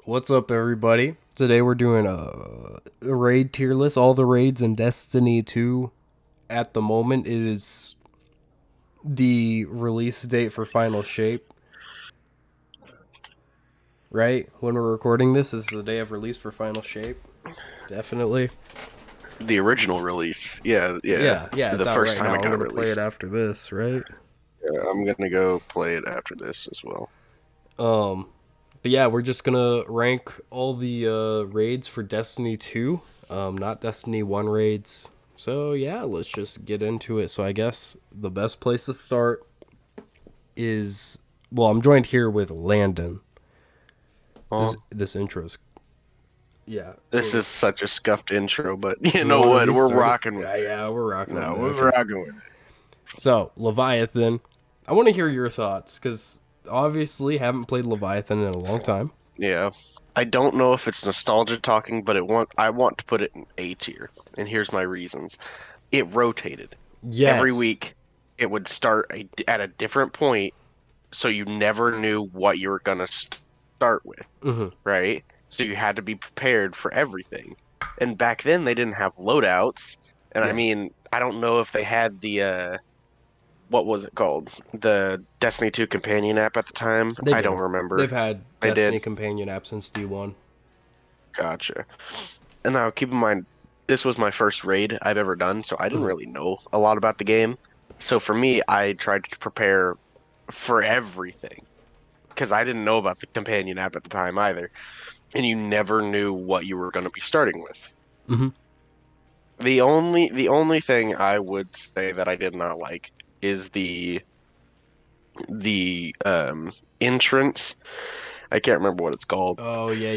What's up, everybody? Today we're doing a raid tier list. All the raids in Destiny 2 at the moment is the release date for Final Shape. Right? When we're recording this is the day of release for Final Shape. Definitely. The original release. Yeah. Yeah, The it's out first right time now. it I'm got gonna play it released. after this, right? Yeah, I'm gonna go play it after this as well. Um, but yeah, we're just gonna rank all the raids for Destiny 2, not Destiny 1 raids. So yeah, let's just get into it. So I guess the best place to start is, well, I'm joined here with Landon. Well, This intro's, yeah. this is such a scuffed intro, but you Do we know want to what? We're restart it? rocking with Yeah, it. yeah, we're rocking with No, it. we're Okay. rocking with it. So Leviathan, I want to hear your thoughts because obviously haven't played Leviathan in a long time. Yeah. I don't know if it's nostalgia talking, but I want to put it in A tier, and here's my reasons. It rotated. Every Yes. week, it would start at a different point, so you never knew what you were gonna start with. Mm-hmm. Right? So you had to be prepared for everything. And back then they didn't have loadouts. And I Yeah. mean, I don't know if they had the what was it called? The Destiny 2 companion app at the time. They I don't did. remember. They've had They Destiny did. companion apps since D1. Gotcha. And now keep in mind, this was my first raid I've ever done, so I didn't Mhm. really know a lot about the game. So for me, I tried to prepare for everything because I didn't know about the companion app at the time either. And you never knew what you were going to be starting with. Mhm. The only thing I would say that I did not like is the entrance. I can't remember what it's called. Oh yeah.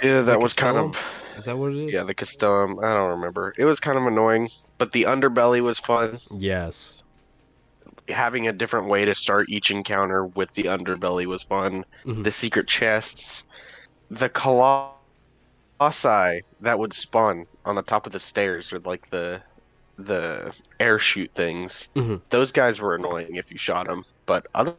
Yeah, The that was kind Castellum? of Is that what it yeah, is? the custom. I don't remember. It was kind of annoying, but the underbelly was fun. Yes. Having a different way to start each encounter with the underbelly was fun. Mhm. The secret chests, the colossi that would spawn on the top of the stairs, or like the air shoot things. Mhm. Those guys were annoying if you shot them, but other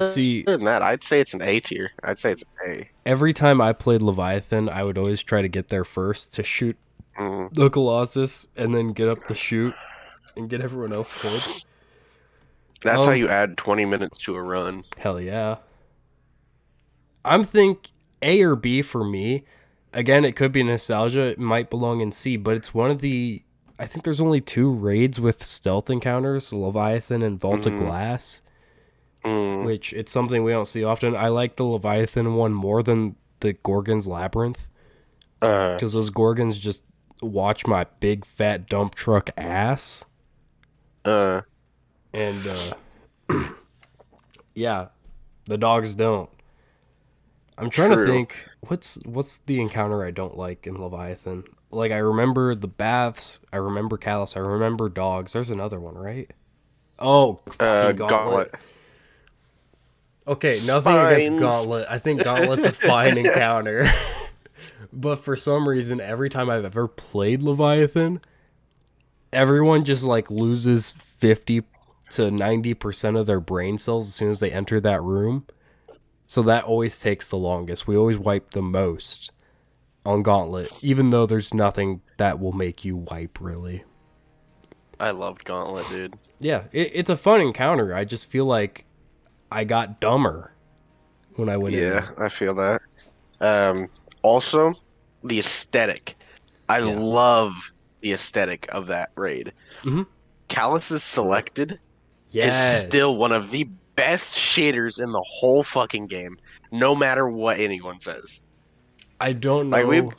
See, than that, I'd say it's an A tier. I'd say it's an A. every time I played Leviathan, I would always try to get there first to shoot Mm. the Colossus and then get up the chute and get everyone else killed. That's how Um, you add 20 minutes to a run. hell yeah. I'm think A or B for me. Again, it could be nostalgia. It might belong in C, but it's one of the. I think there's only two raids with stealth encounters: Leviathan and Vault of Mm, Glass, mm, which it's something we don't see often. I like the Leviathan one more than the Gorgon's Labyrinth uh, because those Gorgons just watch my big fat dump truck ass, uh, and yeah, the dogs don't. I'm trying to true. think what's the encounter I don't like in Leviathan. Like I remember the baths, I remember Callus, I remember dogs. There's another one, right? Oh, fucking Gauntlet. Gauntlet. Okay, nothing against Spines. Gauntlet. I think Gauntlet's a fine encounter. But for some reason, every time I've ever played Leviathan, everyone just like loses 50 to 90% of their brain cells as soon as they enter that room. So that always takes the longest. We always wipe the most on Gauntlet, even though there's nothing that will make you wipe, really. I loved Gauntlet, dude. Yeah, it's a fun encounter. I just feel like I got dumber when I went in Yeah, there. I feel that. Also, the aesthetic. I Yeah. love the aesthetic of that raid. Hmm. Callus's Selected is still Yes. one of the best shaders in the whole fucking game, no matter what anyone says. I don't Like know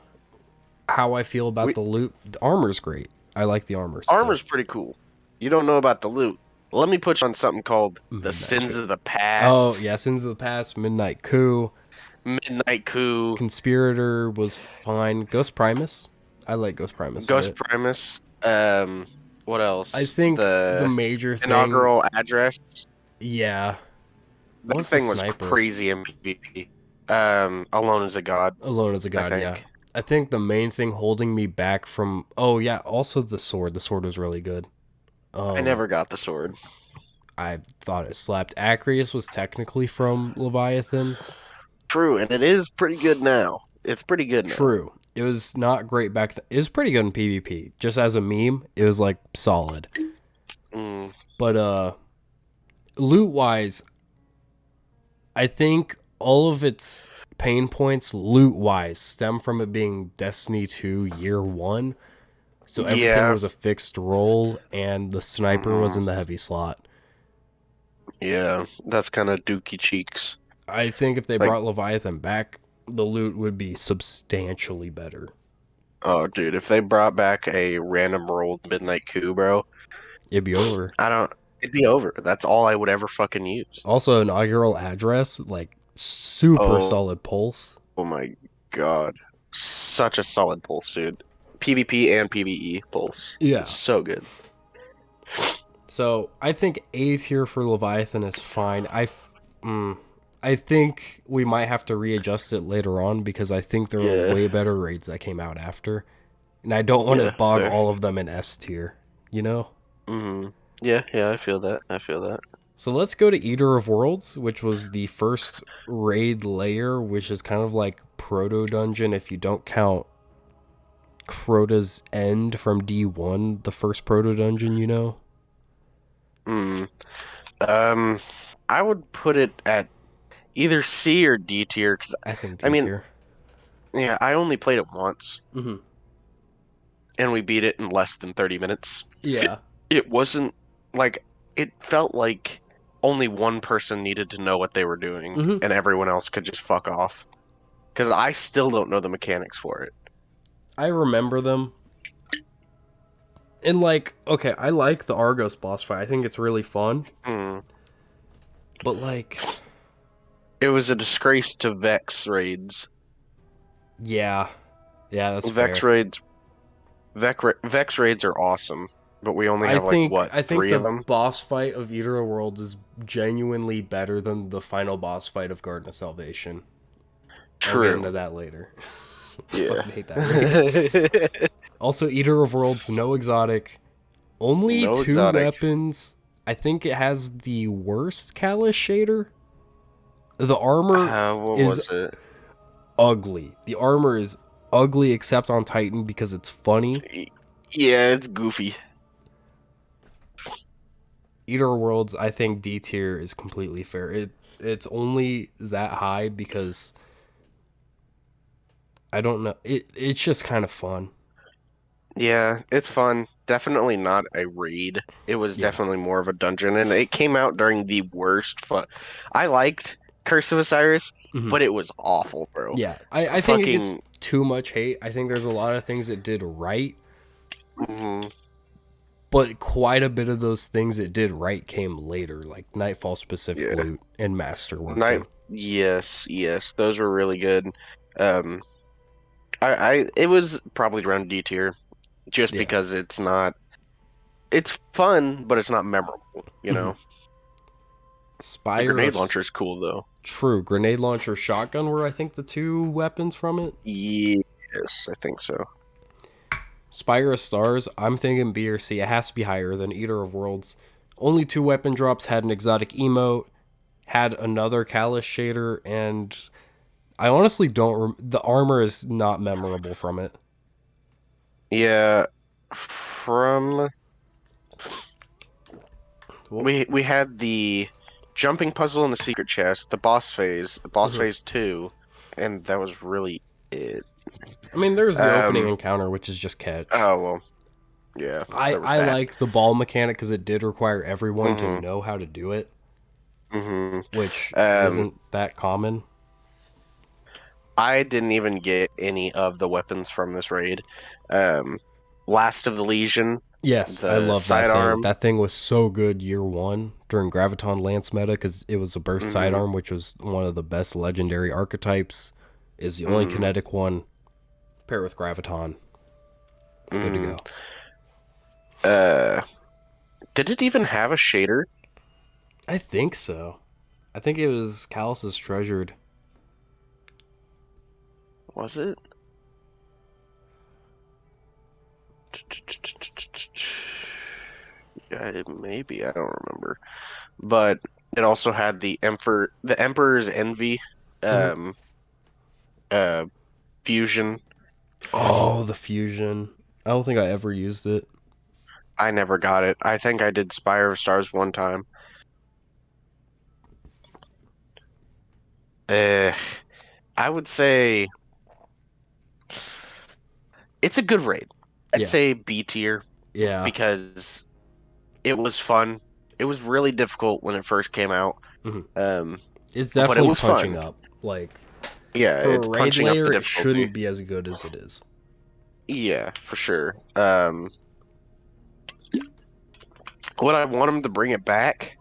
how I feel about we the loot. The armor's great. I like the armor still. armor's pretty cool. You don't know about the loot. Let me put you on something called the Midnight Sins Coup. of the Oh, Past, yeah, Sins of the Past, Midnight Coup. Midnight Coup, Conspirator was fine. Ghost Primus. I like Ghost Primus a Ghost bit. Primus. What I else? think the The major thing, inaugural address. yeah. That What's the thing was sniper? crazy in PvP. Alone as a God, Alone as a I god, yeah. think. I think the main thing holding me back from, oh yeah, also the sword. The sword was really good. I Um, never got the sword. I thought it slapped. Acrius was technically from Leviathan, True, and it is pretty good now. It's pretty good now. True. It was not great back then. It was pretty good in PvP. Just as a meme, it was like solid. Mm, But loot wise, I think all of its pain points loot wise stem from it being Destiny 2 year 1. So everything yeah, was a fixed roll and the sniper was mhm, in the heavy slot. yeah. That's kind of dookie cheeks. I think if they Like, brought Leviathan back, the loot would be substantially better. oh, dude, if they brought back a random rolled midnight coup, bro, It'd be over. I don't. It'd be over. That's all I would ever fucking use. Also, inaugural address, like super Oh, solid pulse. oh my God, such a solid pulse, dude. PvP and PvE pulse. Yeah. It's so good. So I think A tier for Leviathan is fine. I think we might have to readjust it later on because I think there are Yeah, way better raids that came out after, and I don't want to yeah, bog fair. all of them in S tier. You know. Yeah, yeah, I feel that. I feel that. So let's go to Eater of Worlds, which was the first raid layer, which is kind of like proto dungeon if you don't count Crota's End from D1, the first proto dungeon. You know. Mm. Um, I would put it at either C or D tier because I think I D mean, tier. yeah, I only played it once Mm-hmm. and we beat it in less than 30 minutes. Yeah. It wasn't like it felt like only one person needed to know what they were doing Mm-hmm. and everyone else could just fuck off. Because I still don't know the mechanics for it. I remember them. And like, okay, I like the Argos boss fight. I think it's really fun. Mm. But like, It was a disgrace to Vex raids. yeah. Yeah, that's Vex fair. raids, Vex raids are awesome, but we only have like what, I think three the of them? boss fight of Eater of Worlds is genuinely better than the final boss fight of Garden of Salvation. I'll get into True. that later. Yeah. Fucking hate that raid. Also, Eater of Worlds, no exotic. Only No two exotic. weapons. I think it has the worst Callus shader. The armor What is was it? ugly. The armor is ugly except on Titan because it's funny. Yeah, it's goofy. Eater Worlds, I think D tier is completely fair. It's only that high because I don't know. It's just kind of fun. Yeah, it's fun. Definitely not a raid. It was Yeah. definitely more of a dungeon, and it came out during the worst fun. I liked Curse of Osiris, Hmm. but it was awful, bro. Yeah. I think it gets Fucking. too much hate. I think there's a lot of things it did right, Mhm. but quite a bit of those things it did right came later, like Nightfall specific Yeah. loot and Night. masterworking. Yes, yes, those were really good. Um, it was probably around D tier, just Yeah. because it's not. It's fun, but it's not memorable. You Hmm. know, the Spire, grenade launcher is cool though. true. Grenade launcher, shotgun were I think the two weapons from it. Yes, I think so. Spire of Stars, I'm thinking B or C. It has to be higher than Eater of Worlds. Only two weapon drops, had an exotic emote, had another Callus shader, and I honestly don't. The armor is not memorable from it. Yeah, from Well, we had the jumping puzzle in the secret chest, the boss mhm. phase 2, and that was really it. I mean, there's the opening Um, encounter, which is just catch. oh well, yeah, there was I that. like the ball mechanic because it did require everyone to Mm-hmm. know how to do it, Mm-hmm. which Um, isn't that common. I didn't even get any of the weapons from this raid. Um, Last of the Legion, Yes, I the love that thing. sidearm. That thing was so good year one during Graviton Lance meta because it was a burst Mm-hmm. sidearm, which was one of the best legendary archetypes. Is the only Mm-hmm. kinetic one. Pair with Graviton, good to Mm-hmm. go. Uh, did it even have a shader? I think so. I think it was Callus's treasured. Was it? Yeah, maybe I don't remember. But it also had the Emperor's Envy. Um, uh, fusion. Oh, the fusion. I don't think I ever used it. I never got it. I think I did Spire of Stars one time. Uh, I would say it's a good raid. I'd Yeah. say B tier Yeah. because it was fun. It was really difficult when it first came out. Mhm. Um, It's but it definitely was punching fun. up. Like, Yeah, for it's a raid punching up the layer, it difficulty. shouldn't be as good as it is. Yeah, for sure. Would I want them to bring it back?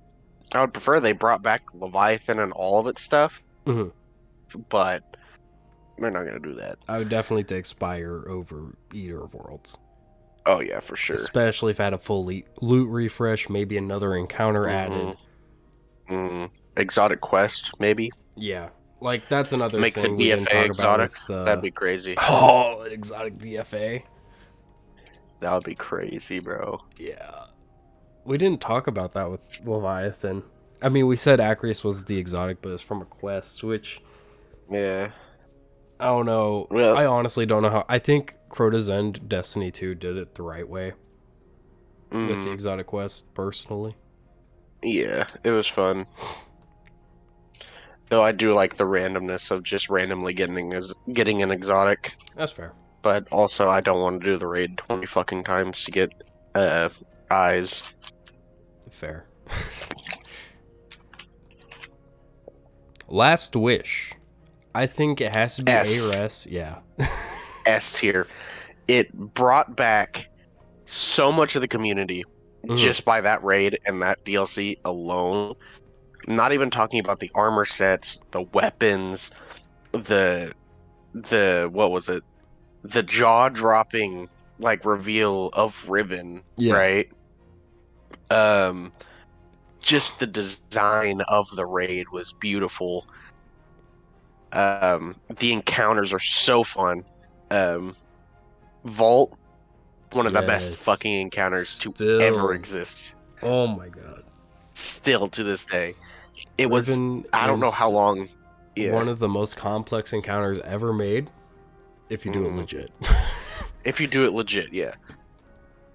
I would prefer they brought back Leviathan and all of its stuff, Mhm. but they're not gonna do that. I would definitely take Spire over Eater of Worlds. Oh yeah, for sure. Especially if I had a full loot refresh, maybe another encounter hmm added. Exotic quest, maybe. Yeah. Like, that's another Make the thing we didn't DFA talk about exotic. with, That'd be crazy. oh, an exotic DFA. That would be crazy, bro. Yeah. We didn't talk about that with Leviathan. I mean, we said Acreus was the exotic, but it's from a quest, which, Yeah. I don't know. Well, I honestly don't know how. I think Crota's End Destiny 2 did it the right way with the mm, exotic quest, personally. yeah, it was fun. Though I do like the randomness of just randomly getting an exotic, That's fair. but also I don't want to do the raid 20 fucking times to get eyes. Fair. Last Wish. I think it has to be S. ARS. Yeah. S tier. It brought back so much of the community just by that raid and that DLC alone. Not even talking about the armor sets, the weapons, the what was it? The jaw-dropping like reveal of Riven, Yeah. right? Just the design of the raid was beautiful. The encounters are so fun. Vault, one of the best Yes. fucking encounters to Still. ever exist. Oh my god. Still to this day. It Riven was, I don't know how long. Yeah. one of the most complex encounters ever made if you do it Mhm. legit. If you do it legit, yeah.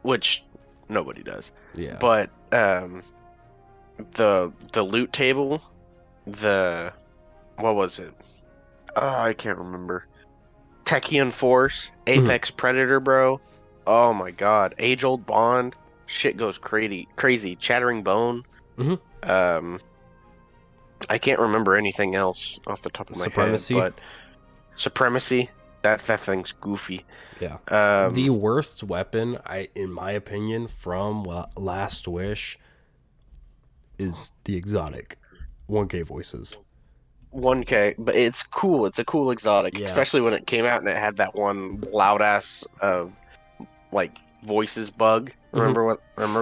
Which nobody does. Yeah. But the loot table, the what was it? Oh, I can't remember. Techian Force, Apex Predator, bro. Oh my god. Age old bond. Shit goes crazy. Chattering Bone. Mhm. I can't remember anything else off the top of my Supremacy. head, but Supremacy, that thing's goofy. Yeah. The worst weapon, in my opinion, from Last Wish is the exotic 1K voices. 1K, but it's cool. It's a cool exotic, Yeah. especially when it came out and it had that one loud ass like voices bug. Remember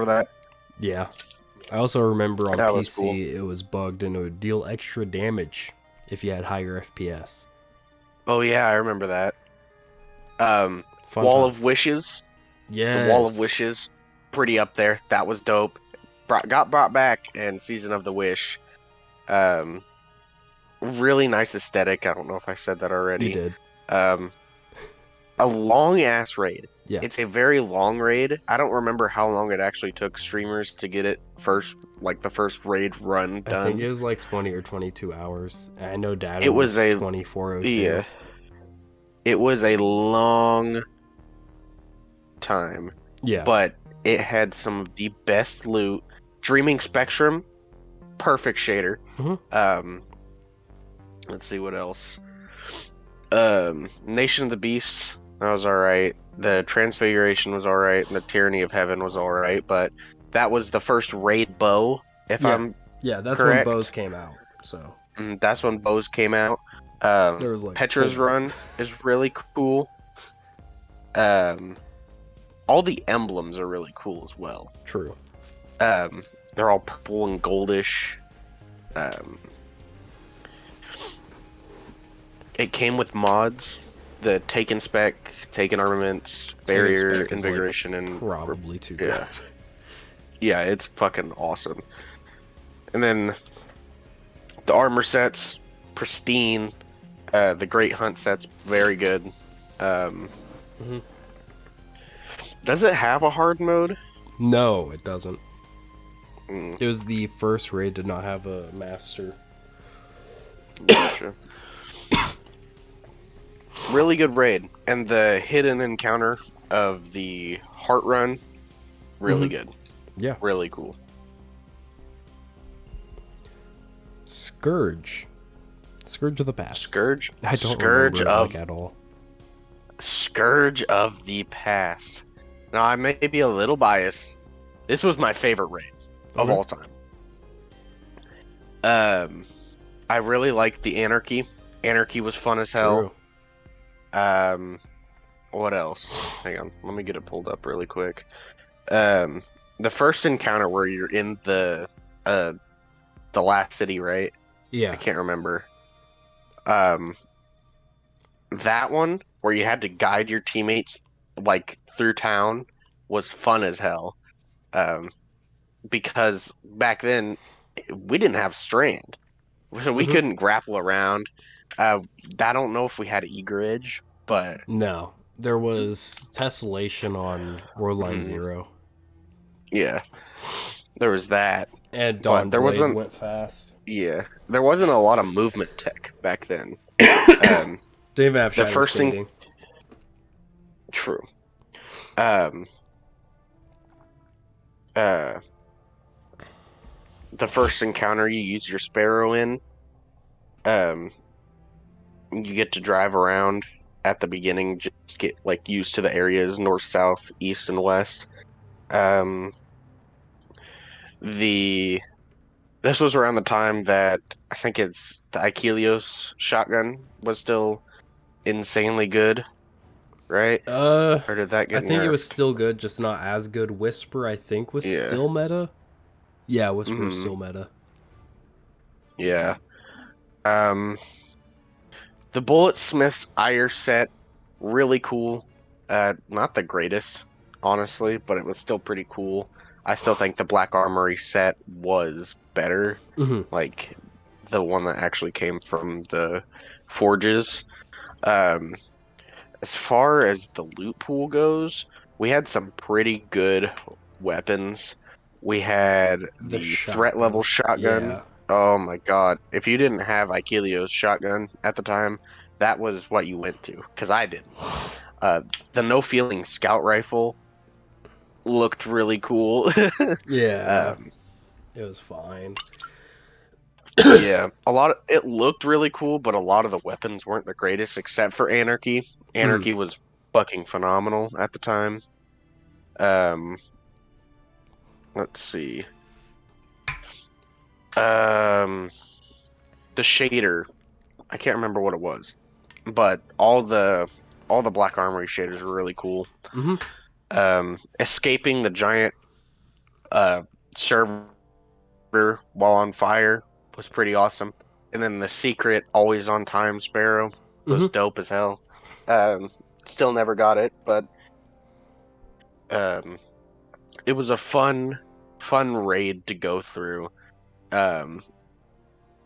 that? Yeah. I also remember on That was PC cool. it was bugged and it would deal extra damage if you had higher FPS. Oh yeah, I remember that. Fun Wall time. of Wishes. Yes. The Wall of Wishes, pretty up there. That was dope. Got brought back in Season of the Wish. Really nice aesthetic. I don't know if I said that already. You did. A long ass raid. Yeah. It's a very long raid. I don't remember how long it actually took streamers to get it first, like the first raid run done. I think it was like 20 or 22 hours. I know data It was a 2402. Yeah. It was a long time. Yeah. But it had some of the best loot. Dreaming Spectrum, perfect shader. Let's see what else. Nation of the Beasts, that was alright. The Transfiguration was alright, and the Tyranny of Heaven was alright, but that was the first raid bow, if I'm that's correct. when bows came out. So that's when bows came out. there was like Petra's Run is really cool. All the emblems are really cool as well. True. They're all purple and goldish. It came with mods. The Taken Spec, Taken Armaments, Barrier, Spec is, Invigoration, like, and probably too good. yeah. Yeah, it's fucking awesome. And then the armor sets, pristine. The Great Hunt set's very good. Does it have a hard mode? No, it doesn't. Mm. It was the first raid to not have a master. Gotcha. Really good raid, and the hidden encounter of the heart run, really good. Yeah. Really cool. Scourge of the past. Scourge. I don't Scourge remember of it, like, at all. Scourge of the past. Now I may be a little biased. This was my favorite raid of all time. I really liked the Anarchy. Anarchy was fun as hell. True. What else? Hang on, let me get it pulled up really quick. The first encounter where you're in the last city, right? Yeah. I can't remember. That one where you had to guide your teammates like through town was fun as hell. Because back then we didn't have strand, so we couldn't grapple around. I don't know if we had eager edge, but No, there was tessellation on World Line 0. Yeah, there was that. And Dawn there Blade wasn't. went fast. Yeah, there wasn't a lot of movement tech back then. Dave have the shadow first skating. thing. True. The first encounter you use your Sparrow in, you get to drive around at the beginning, just get like used to the areas north, south, east, and west. This was around the time that I think it's the Icelios shotgun was still insanely good, right? Or did that get I think nerfed? it was still good, just not as good. Whisper, I think, was still meta. Yeah, Whisper was still meta. Yeah. The Bulletsmith's Ire set, really cool. Not the greatest, honestly, but it was still pretty cool. I still think the Black Armory set was better. Like, the one that actually came from the forges. As far as the loot pool goes, we had some pretty good weapons. We had the threat level shotgun. Yeah. Oh my god. If you didn't have Ichelio's shotgun at the time, that was what you went to, because I didn't. The no feeling scout rifle looked really cool. Yeah. It was fine. Yeah, it looked really cool, but a lot of the weapons weren't the greatest, except for Anarchy. Anarchy was fucking phenomenal at the time. Let's see. The shader, I can't remember what it was, but all the Black Armory shaders were really cool. Escaping the giant server while on fire was pretty awesome. And then the secret always on time Sparrow was dope as hell. Still never got it, but it was a fun raid to go through.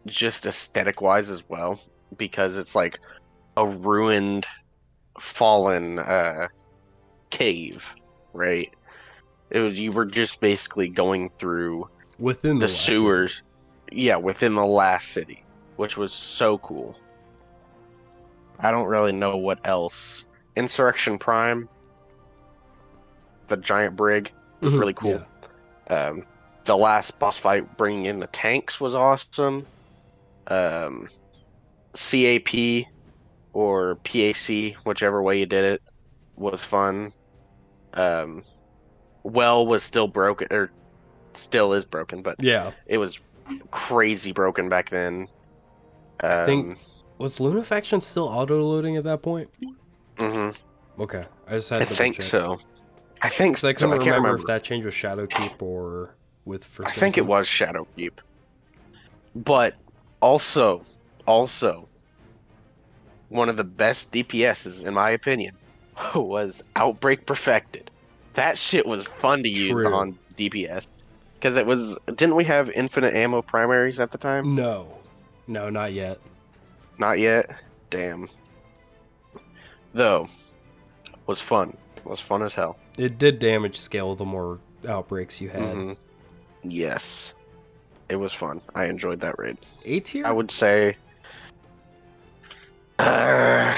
Just aesthetic wise as well, because it's like a ruined, fallen cave, right? You were just basically going through within the sewers. Yeah, within the last city, which was so cool. I don't really know what else. Insurrection Prime, the giant brig, was really cool. Yeah. The last boss fight, bringing in the tanks, was awesome. CAP or PAC, whichever way you did it, was fun. Well was still broken, or still is broken, but yeah, it was crazy broken back then. I think, was Lunafaction still auto-loading at that point? Okay, I just had to think check. so. I think so. I couldn't remember if that change was Shadowkeep or with Forsaken. I think it was Shadowkeep. But also, one of the best DPSs, in my opinion, was Outbreak Perfected. That shit was fun to use on DPS. Because didn't we have infinite ammo primaries at the time? No, not yet. Not yet. Damn. Though, was fun. Was fun as hell. It did damage scale the more outbreaks you had. Mm-hmm. Yes. It was fun. I enjoyed that raid. A tier? I would say... Uh,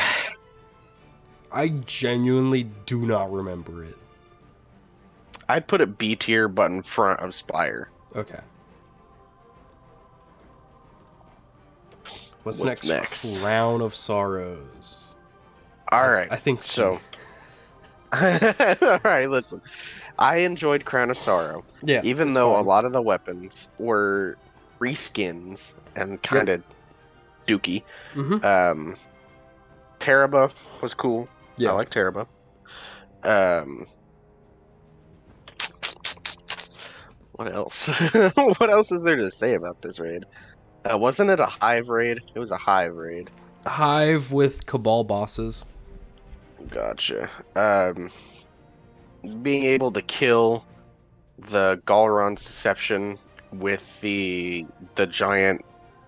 I genuinely do not remember it. I'd put it B tier, but in front of Spire. Okay. What's next? Crown of Sorrows. Alright. I think so. Alright, listen. I enjoyed Crown of Sorrow. Yeah. Even though a lot of the weapons were reskins and kind of dookie. Mm-hmm. Teraba was cool. Yeah. I like Teraba. What else? What else is there to say about this raid? Wasn't it a hive raid? It was a hive raid. Hive with Cabal bosses. Gotcha. Being able to kill the Galron's Deception with the giant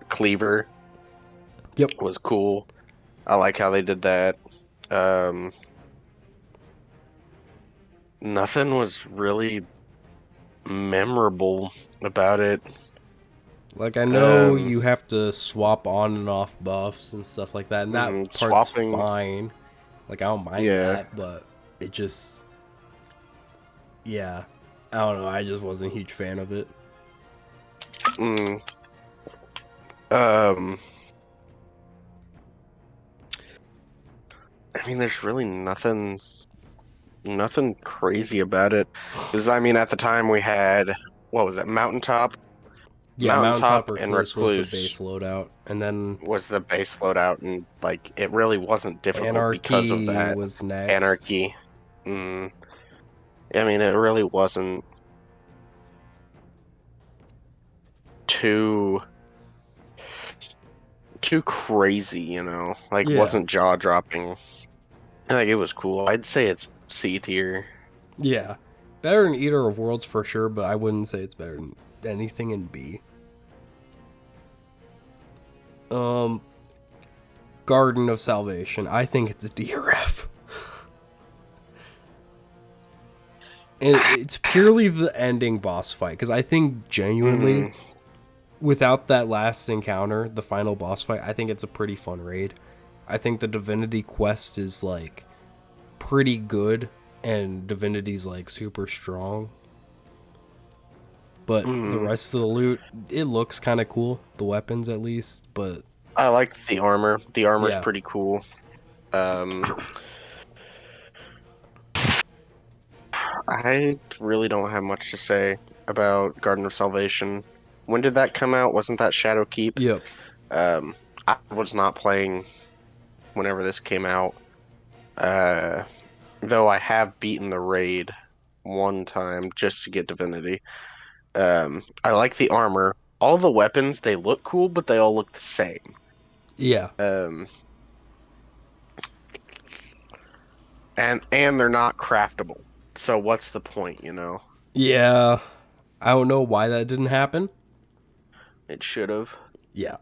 cleaver. Yep. Was cool. I like how they did that. Nothing was really memorable about it. Like, I know you have to swap on and off buffs and stuff like that, and that part's fine. Like, I don't mind that, but it just... Yeah. I don't know, I just wasn't a huge fan of it. I mean, there's really nothing crazy about it. Because, I mean, at the time we had, what was it, Mountaintop? Yeah, Mountaintop and Recluse was the base loadout, and then... Was the base loadout, and, like, it really wasn't difficult because of that. Was next. Anarchy. I mean, it really wasn't too crazy, you know? Like, wasn't jaw-dropping. Like, it was cool. I'd say it's C tier. Yeah. Better than Eater of Worlds for sure, but I wouldn't say it's better than anything in B. Garden of Salvation. I think it's a D or F. And it's purely the ending boss fight, because I think genuinely, without that last encounter, the final boss fight, I think it's a pretty fun raid. I think the Divinity quest is, like, pretty good, and Divinity's, like, super strong. But the rest of the loot, it looks kind of cool. The weapons, at least, but... I like the armor. The armor's pretty cool. I really don't have much to say about Garden of Salvation. When did that come out? Wasn't that Shadowkeep? Yep. I was not playing whenever this came out. Though I have beaten the raid one time just to get Divinity. I like the armor. All the weapons, they look cool, but they all look the same. Yeah. And they're not craftable. So what's the point, you know? Yeah. I don't know why that didn't happen. It should have. Yeah.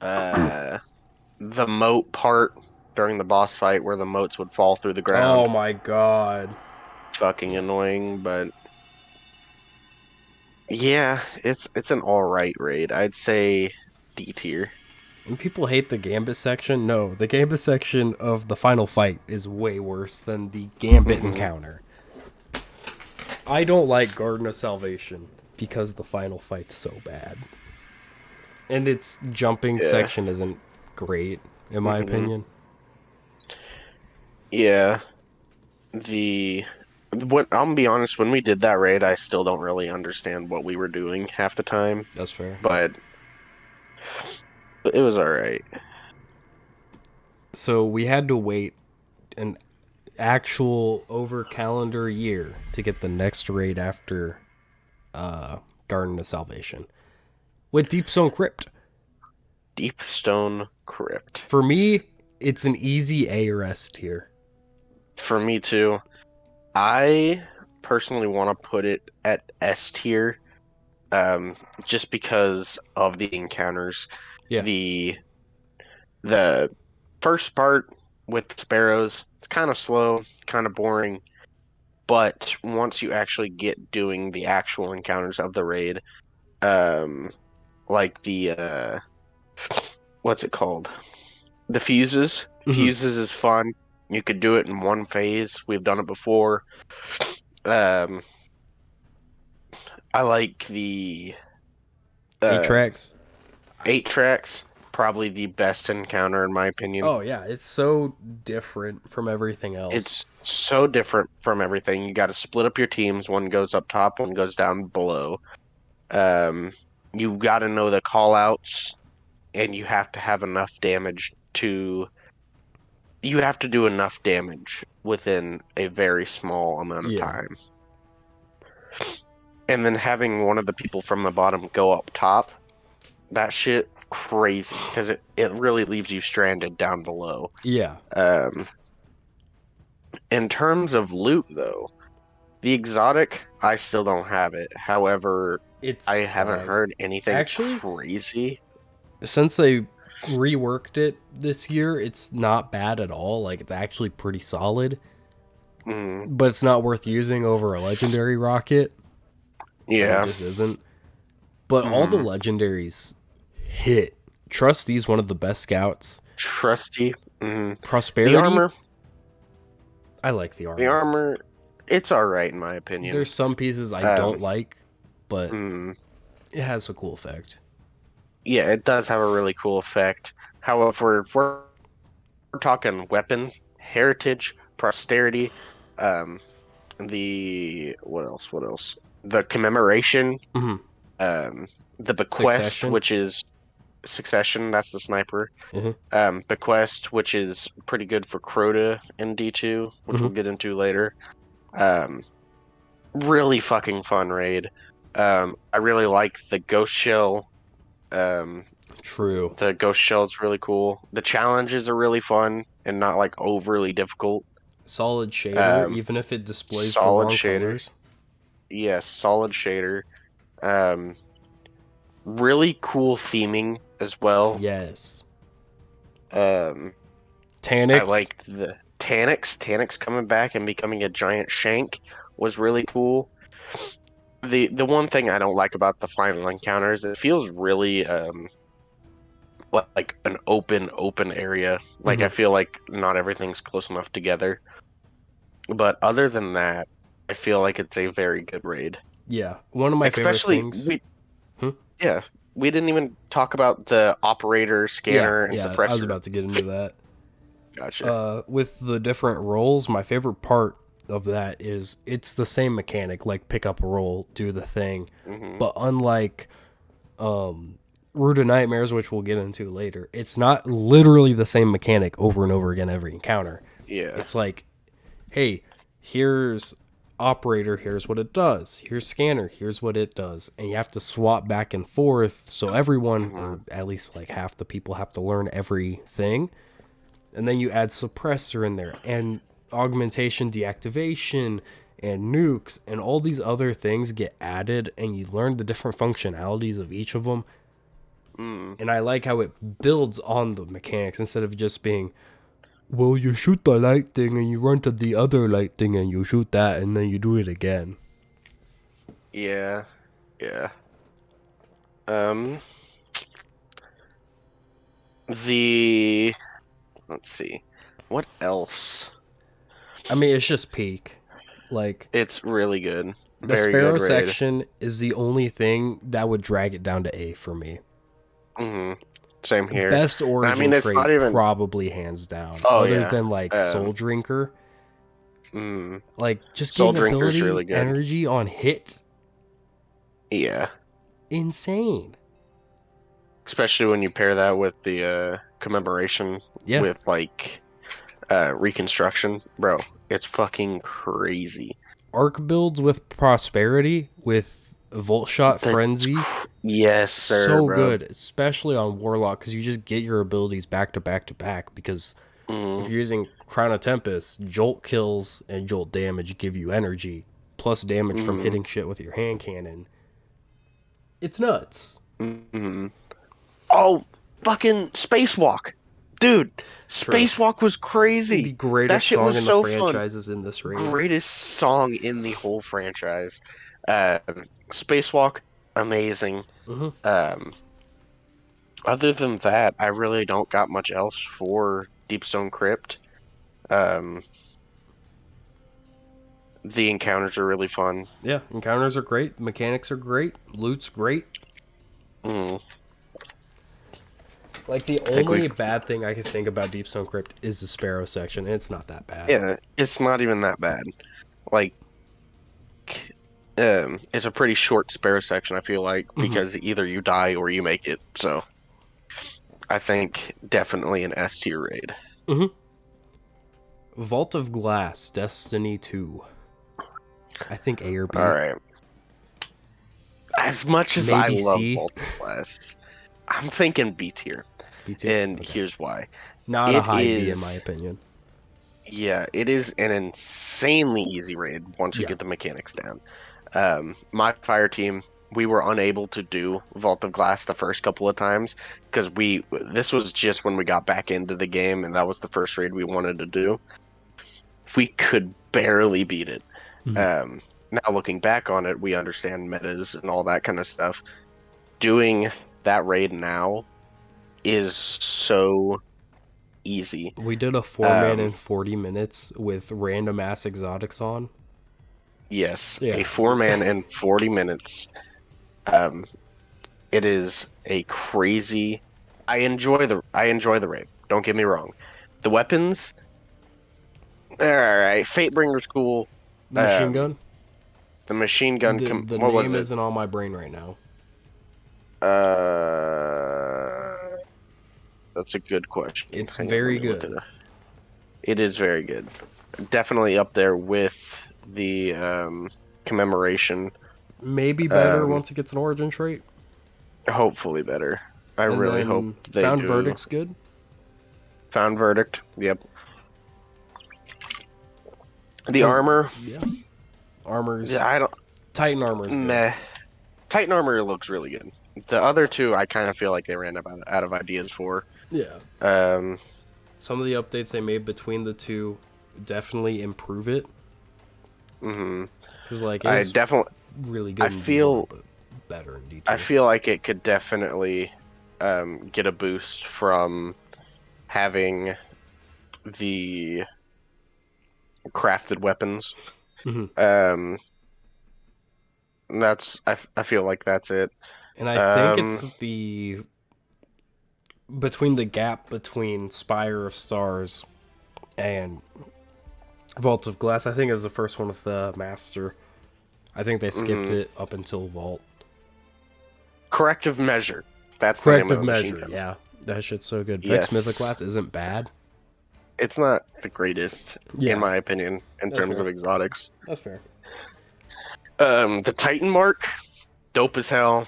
The moat part during the boss fight where the moats would fall through the ground. Oh my god. Fucking annoying, but yeah, it's an alright raid. I'd say D tier. And people hate the Gambit section. No, the Gambit section of the final fight is way worse than the Gambit encounter. I don't like Garden of Salvation because the final fight's so bad. And its jumping section isn't great, in my opinion. Yeah. I'm gonna be honest, when we did that raid, I still don't really understand what we were doing half the time. That's fair. But it was alright. So we had to wait an actual over calendar year to get the next raid after Garden of Salvation with Deepstone Crypt. Deepstone Crypt. For me, it's an easy A or S tier. For me too. I personally want to put it at S tier, just because of the encounters. Yeah. The The first part with the sparrows, it's kind of slow, kind of boring, but once you actually get doing the actual encounters of the raid, um, like the what's it called? The fuses. Mhm. Fuses is fun. You could do it in one phase. We've done it before. Um, I like the Eight uh, tracks. 8 tracks. Probably the best encounter in my opinion. Oh yeah, it's so different from everything else. It's so different from everything. You got to split up your teams. One goes up top, one goes down below. Um, you got to know the call outs, and you have to have enough damage to. You have to do enough damage within a very small amount of Yeah. time. And then having one of the people from the bottom go up top, that shit crazy because it really leaves you stranded down below. Yeah. Um, in terms of loot, though, the exotic, I still don't have it. However, I It's haven't fine. heard anything Actually, crazy. since they reworked it this year, it's not bad at all. Like it's actually pretty solid, Mm, but it's not worth using over a legendary rocket. Like it yeah. just isn't. But all the Mm, legendaries hit. Trusty's one of the best scouts. trusty. Mm. The Prosperity, armor, I like the the armor. armor, it's all right in my opinion. There's some pieces I Um, don't like, but mm, it has a cool effect. yeah, it does have a really cool effect. However, if we're talking weapons, heritage, posterity, um, the what else? What else? The commemoration, Hmm. um, the bequest, Succession. which is succession. That's the sniper. Hmm. Bequest, which is pretty good for Crota in D2, which Hmm. we'll get into later. Um, really fucking fun raid. I really like the ghost shell. Um, True. the ghost shell is really cool. The challenges are really fun and not like overly difficult. Solid shader, Um, even if it displays the solid wrong shader. colors. Yes, solid shader. Um, really cool theming as well. Yes. Um, I Tanix. like the Tanix. Tanix coming back and becoming a giant shank was really cool. The one thing I don't like about the final encounter is it feels really like an open area. Like Hmm. I feel like not everything's close enough together. But other than that, I feel like it's a very good raid. Yeah. One of my favorite Especially things. we Hmm? yeah, we didn't even talk about the operator, Yeah, scanner, and yeah, I was suppressor. about to get into that. Gotcha. With the different roles, my favorite part of that is it's the same mechanic, like pick up a roll, do the thing. Hmm. But unlike Root of Nightmares, which we'll get into later, it's not literally the same mechanic over and over again every encounter. Yeah. It's like, hey, here's operator, here's what it does. Here's scanner, here's what it does. And you have to swap back and forth so everyone, Hmm. or at least like half the people, have to learn everything. And then you add suppressor in there and augmentation, deactivation, and nukes, and all these other things get added, and you learn the different functionalities of each of them. Mm. And I like how it builds on the mechanics instead of just being, well, you shoot the light thing and you run to the other light thing and you shoot that and then you do it again. Yeah. Yeah. Um the let's see. What else? I mean, it's just peak. Like, It's really good. the Very good Sparrow raid. section is the only thing that would drag it down to A for me. Hmm. Same here. Best And I origin mean, it's not trait, even. probably hands down. Oh Other yeah. than like Soul Um. Drinker, Mm, like just Soul getting Drinker's ability really good. energy on hit, Yeah. insane. Especially when you pair that with the commemoration Yeah, with like reconstruction, bro. It's fucking crazy. arc builds with prosperity with Volt Shot The Frenzy, yes, sir, so bro. good, especially on Warlock because you just get your abilities back to back to back. Because if Mm, you're using Crown of Tempest, Jolt kills and Jolt damage give you energy plus damage from mm, hitting shit with your hand cannon. It's nuts. mm. Oh, fucking spacewalk. Dude, True. Spacewalk was crazy. The That greatest shit song was in the so fun. franchise is in this raid. Greatest song in the whole franchise. Um, Spacewalk, amazing. Hmm. Um, Other than that, I really don't got much else for Deepstone Crypt. Um, the encounters are really fun. Yeah, encounters are great. Mechanics are great. Loot's great. Mm, Like, the I think we, only bad thing I can think about Deepstone Crypt is the Sparrow section, and it's not that bad. yeah, it's not even that bad. Like, it's a pretty short spare section, I feel like, Hmm. because either you die or you make it. So, I think definitely an S tier raid. Hmm. Vault of Glass, Destiny 2. I think A or B. All right. As much as I Maybe love C. Vault of Glass, I'm thinking B tier, B tier? and Okay. here's why. Not a It high B in my is, opinion. yeah, it is an insanely easy raid once you Yeah. get the mechanics down. My fire team, we were unable to do Vault of Glass the first couple of times because this was just when we got back into the game, and that was the first raid we wanted to do. We could barely beat it. Mhm. Now looking back on it, we understand metas and all that kind of stuff. Doing that raid now is so easy. We did a 4-man in 40 minutes with random ass exotics on. Yes, a Yeah. 4-man in 40 minutes. Um, it is a crazy. I enjoy the raid. Don't get me wrong. The weapons, they're all right. Fatebringer's cool. The machine Um, gun? the machine gun. The What was name it? isn't on my brain right now. That's a good question. It's Hang on, let very me look at good. it. It is very good. Definitely up there with the commemoration. Maybe better Um, once it gets an origin trait. Hopefully better. I And really hope then they Found do. Verdict's good. Found Verdict. Yep. The Oh, armor. yeah. Armor's Yeah, I don't. Titan armor's good. Meh. Titan armor looks really good. The other two, I kind of feel like they ran out of ideas for. Yeah. Um, Some of the updates they made between the two definitely improve it. hmm Because, like, I it's definitely. really good I in feel. D1, but better in D2. I feel like it could definitely get a boost from having the crafted weapons. Hmm. Um, I feel like that's it. And I think Um, it's the between the gap between Spire of Stars and Vault of Glass. I think it was the first one with the Master. I think they skipped mhm. it up until Vault. Corrective measure. That's the name of Corrective the machine measure, gun. yeah. That shit's so good. Vex Mythic Yes. Class isn't bad. It's not the greatest, in Yeah, my opinion, in that's terms fair. of exotics. That's fair. The Titan Mark, dope as hell.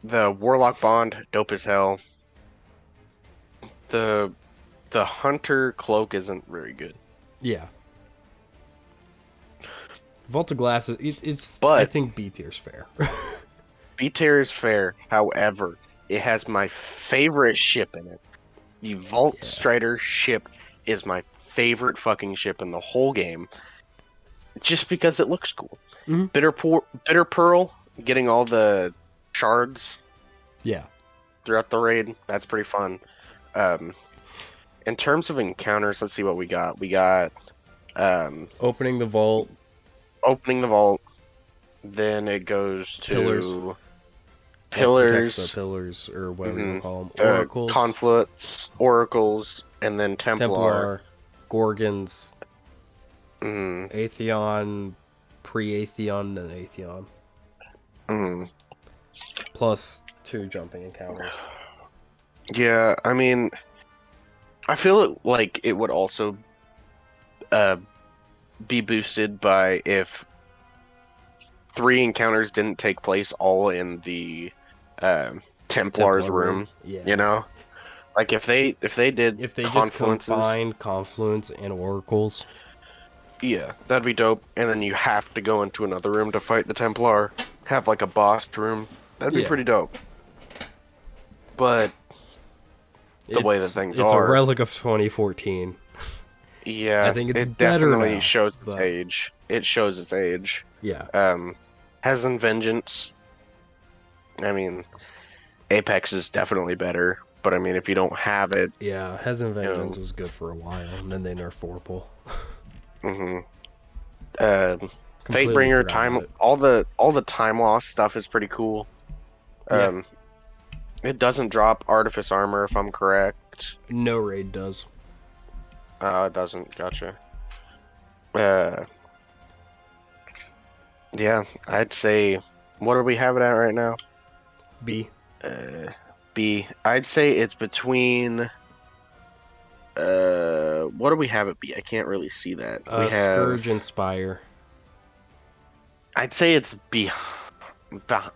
The Warlock Bond, dope as hell. The the Hunter Cloak isn't very good. Yeah. Vault of Glass, it's I But think B tier's fair. B tier is fair. However, it has my favorite ship in it. The Vault Yeah. Strider ship is my favorite fucking ship in the whole game. Just because it looks cool. Mhm. Bitter Pearl, getting all the shards Yeah. throughout the raid, that's pretty fun. Um, in terms of encounters, let's see what we got. We got Opening the vault, opening the vault, then it goes to pillars. Like protect the pillars, pillars or whatever you want to call them. the Oracles, confluence, oracles, and then Templar. Templar, Gorgons, Mm, Atheon, pre-Atheon, and Atheon. mm. Plus 2 jumping encounters. Yeah, I mean, I feel like it would also uh, be boosted by if 3 encounters didn't take place all in the Templar's Templar room. Yeah. You know, like if they did If they just confluences, combined Confluence and Oracles. yeah, that'd be dope. And then you have to go into another room to fight the Templar. Have like a boss room. That'd be Yeah. pretty dope. But the way that things it's a are. relic of 2014. Yeah, I think it's it better definitely now, shows its but age. It shows its age. yeah, Has and Vengeance. I mean, Apex is definitely better, but I mean, if you don't have it, yeah. Hes and you Vengeance know, was good for a while, and then they nerfed Vorpal. hmm uh, Completely Fatebringer, forgot time, about it. all the time loss stuff is pretty cool. Yeah, Um, it doesn't drop Artifice armor if I'm correct. no raid does. It doesn't. Gotcha. Uh, yeah, I'd say, what are we having at right now? B. Uh, B. I'd say it's between. What do we have at B? I can't really see that. We have. Scourge and Spire. I'd say it's B.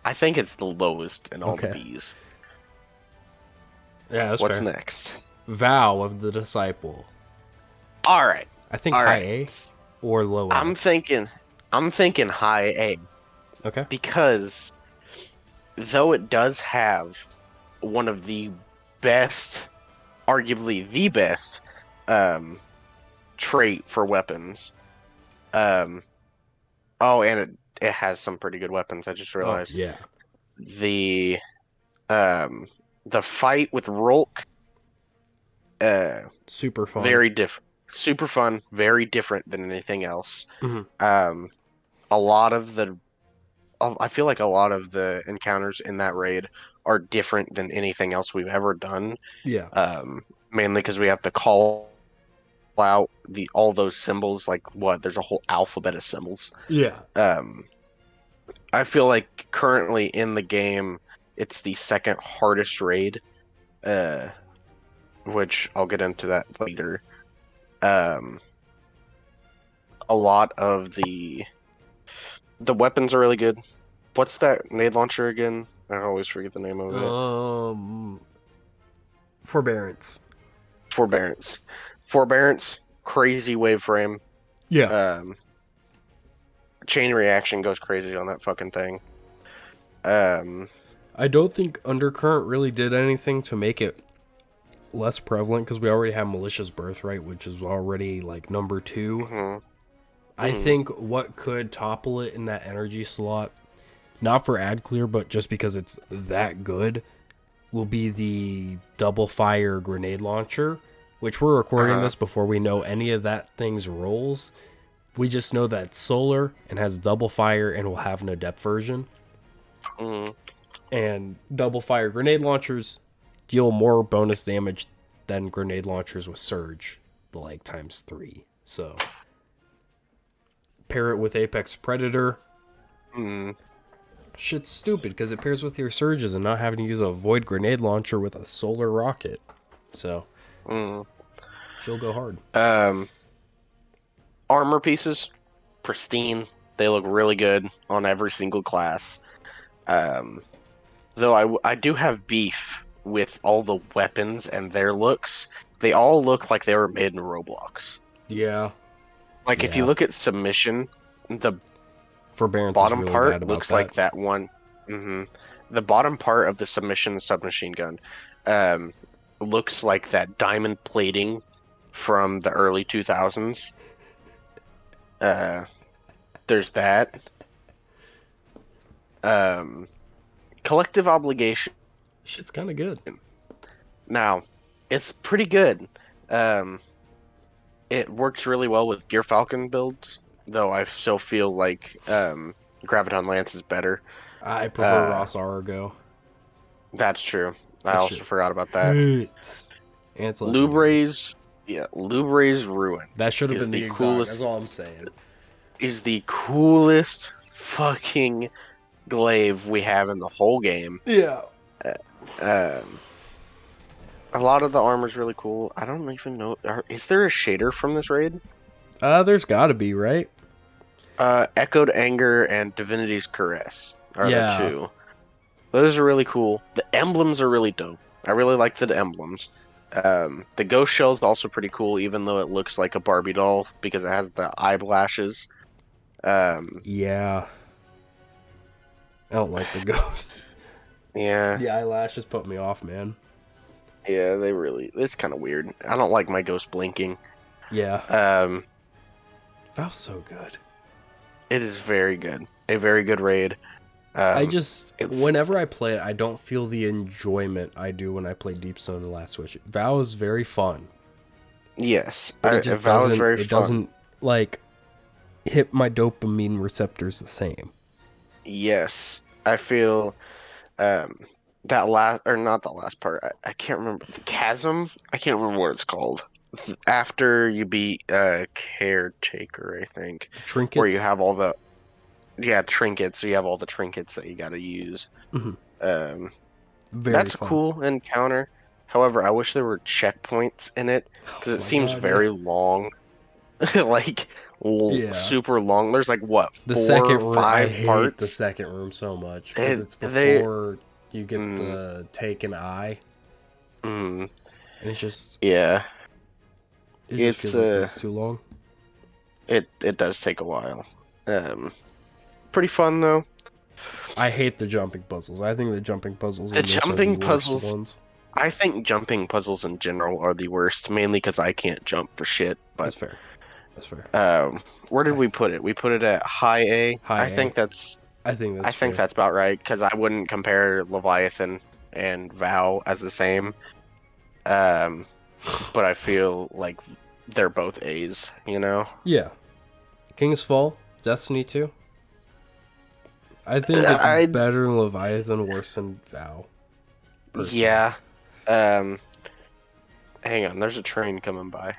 I think it's the lowest in all the Okay. Bs. Yeah, that's What's fair. next? Vow of the Disciple. All right. I think All high right. A or low A. I'm thinking high A Okay. because though it does have one of the best, arguably the best, trait for weapons. Oh, and it has some pretty good weapons. I just Oh realized yeah. the um the fight with Rolk, Super fun. very different, super fun, very different than anything else. Mhm. A lot of the I feel like a lot of the encounters in that raid are different than anything else we've ever done. Yeah. Mainly because we have to call out all those symbols. Like what? There's a whole alphabet of symbols. Yeah. I feel like currently in the game, it's the second hardest raid, which I'll get into that later. A lot of the weapons are really good. What's that nade launcher again? I always forget the name of it. Forbearance. Forbearance, crazy wave frame. Yeah. Chain reaction goes crazy on that fucking thing. I don't think Undercurrent really did anything to make it less prevalent because we already have Malicious Birthright, which is already like number 2. Mm-hmm. I think what could topple it in that energy slot, not for ad clear, but just because it's that good, will be the double fire grenade launcher, which we're recording this before we know any of that thing's rolls. We just know that it's solar and has double fire and will have an adept version. And double fire grenade launchers deal more bonus damage than grenade launchers with surge, like times 3. So pair it with Apex Predator. Shit's stupid because it pairs with your surges and not having to use a void grenade launcher with a solar rocket. So she'll go hard. Armor pieces, pristine. They look really good on every single class. Though I do have beef with all the weapons and their looks. They all look like they were made in Roblox. Yeah. Like if you look at submission, the Forbearance bottom is really part bad about looks that. like that one. The bottom part of the submission submachine gun looks like that diamond plating from the early 2000s. There's that. Collective obligation. Shit's kind of good. Now, it's pretty good. It works really well with Gear Falcon builds, though I still feel like Graviton Lance is better. I prefer Ross Arago. That's true. I That also shit forgot about that. hits. And it's legendary. Lubray's Ruin. That should have is been the coolest. That's all I'm saying. Is the coolest fucking glaive we have in the whole game. Yeah. A lot of the armor's really cool. I don't even know. Is there a shader from this raid? There's gotta be, right? Echoed Anger and Divinity's Caress are Yeah. the two. Those are really cool. The emblems are really dope. I really like the emblems. The ghost shell is also pretty cool, even though it looks like a Barbie doll because it has the eyelashes. Yeah. I don't like the ghost. Yeah. The eyelashes put me off, man. Yeah, they really. It's kind of weird. I don't like my ghost blinking. Yeah. Um, Val's so good. it is very good. A very good raid. It's Whenever I play it, I don't feel the enjoyment I do when I play Deep Stone and Last Switch. Val is very fun, yes. but it just Val is very it fun. doesn't, like, hit my dopamine receptors the same. Yes, I feel um that last or not the last part. I can't remember the chasm. I can't remember what it's called. After you beat caretaker, I think, The where you trinkets. have all the trinkets. So you have all the trinkets that you got to use. Mhm. Um, Very that's a fun. cool encounter. However, I wish there were checkpoints in it because Oh it my seems god, yeah. very long, like Yeah. super long. There's like what The second four, room, I five hate the parts. second room so much because It, it's they, before you get mm, the taken eye, mm, and yeah, it just it's feels like it takes too long. it does take a while. Um, Pretty fun though. I hate the jumping puzzles. I think the jumping puzzles The in this are the jumping worst puzzles, ones. I think jumping puzzles in general are the worst, mainly because I can't jump for shit. But That's fair. That's fair. where did I, we put it? We put it at high A. high A. I think I that's think fair. that's about right because I wouldn't compare Leviathan and Vow as the same. Um, but I feel like they're both A's, you know? Yeah. King's Fall, Destiny 2. I think it's I better than Leviathan, worse than Vow, personally. Yeah. Um, Hang on, there's a train coming by.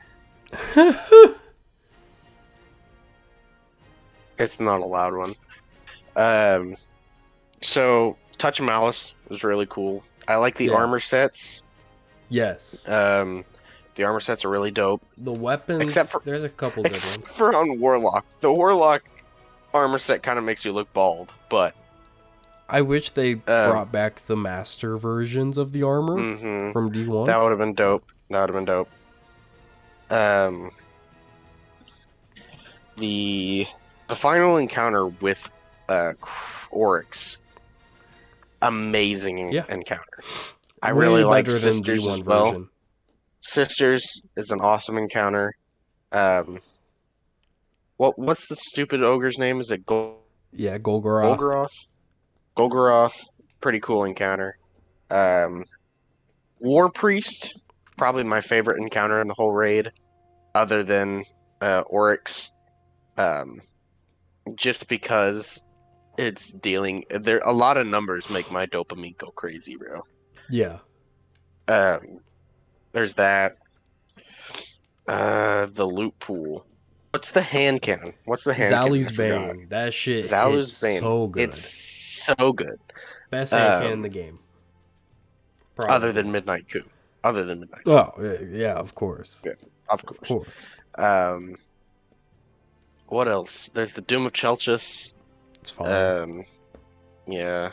It's not a loud one. Um, so Touch of Malice was really cool. I like the Yeah. armor sets. Yes. Um, the armor sets are really dope. The Except weapons, for there's a couple good except ones. for on Warlock. The Warlock armor set kind of makes you look bald, but I wish they um, brought back the master versions of the armor mm-hmm, from D1. that would have been dope. That would have been dope. Um, the the final encounter with Oryx, amazing Yeah. encounter. I Way really like better than Sisters as D1 well. version. Sisters is an awesome encounter. Um, what's the stupid ogre's name? Is it Yeah, Golgoroth. Golgoroth? Golgoroth, pretty cool encounter. Um, War Priest, probably my favorite encounter in the whole raid, other than Oryx. Um, just because it's dealing there, a lot of numbers make my dopamine go crazy, bro. Yeah. Um, there's that. The loot pool. What's the hand cannon? What's the hand cannon? I Zali's forgot. Bane. That shit hits Zalu's Bane. so It's good. so good. Best hand cannon in Um, the game. Other than Probably. Midnight Coup. Other than Midnight Coup. Oh, yeah, of course. Yeah, of Of course. course. Um, what else? There's the Doom of Chelchis. It's fine. Yeah.